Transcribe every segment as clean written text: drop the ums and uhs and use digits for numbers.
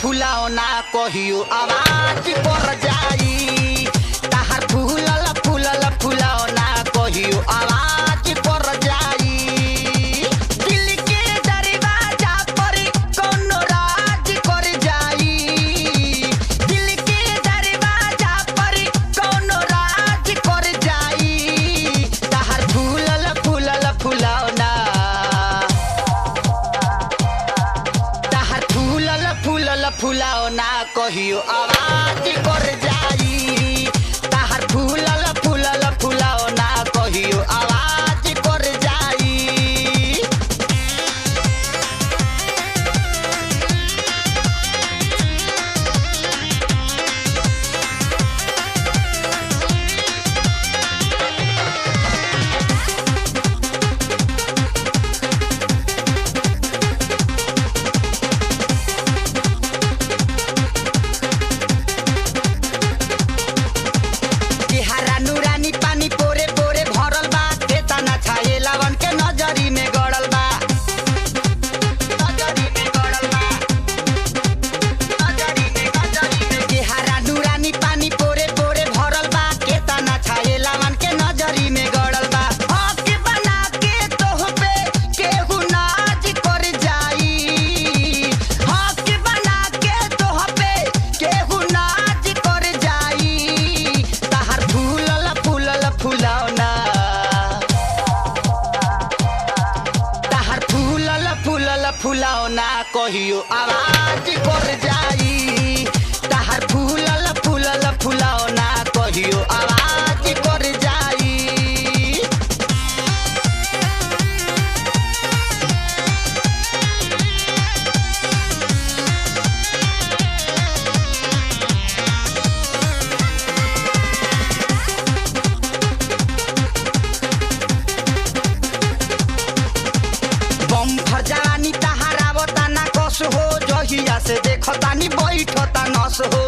फुलावना कहियो आवाज पर जाई ताहार फूलल फूलल फुलावना कहियो आवाज पर जाई दिल के दरवाजा पर कोनो राज कर जाई दिल के दरवाजा पर कोनो राज कर जाई ताहार फूलल फूलल फुलावना फुलावना कहियो आवाज कर जाई ताहार फूलल फूलल फुलावना कहियो आवाज कर जाई फुलावना कहियो आवाज कर जाई ताहार फूलल फूलल फुलावना कहियो आवाज कर जाई बम फरजानी हो जहिया से देखतानी बैठता नस हो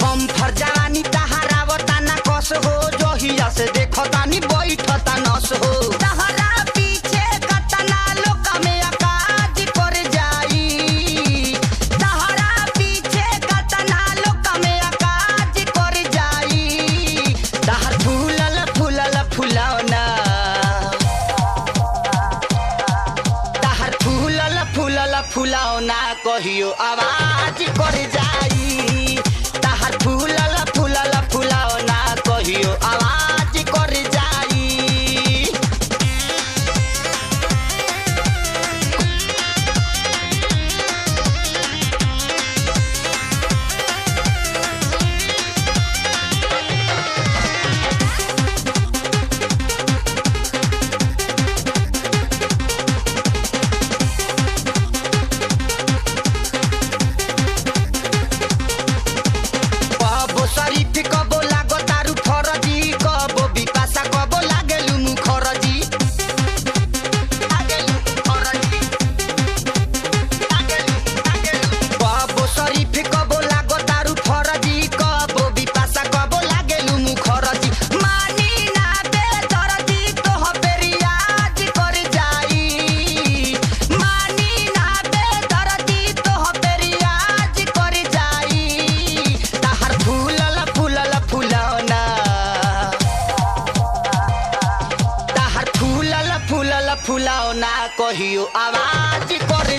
बम फरजानी तहारावता ना कस हो जहिया से देखतानी बैठता नस हो तहरा पीछे कतना लोक में आकाज कर जाई तहरा पीछे कतना लोक में आकाज कर जाई तहर फूलल फूलल फुलावना फुलावना कहियो आवाज कर जाई ताहार फूलल फूलल फुलावना कहियो आवाज कर जाई कहियो आवाज कर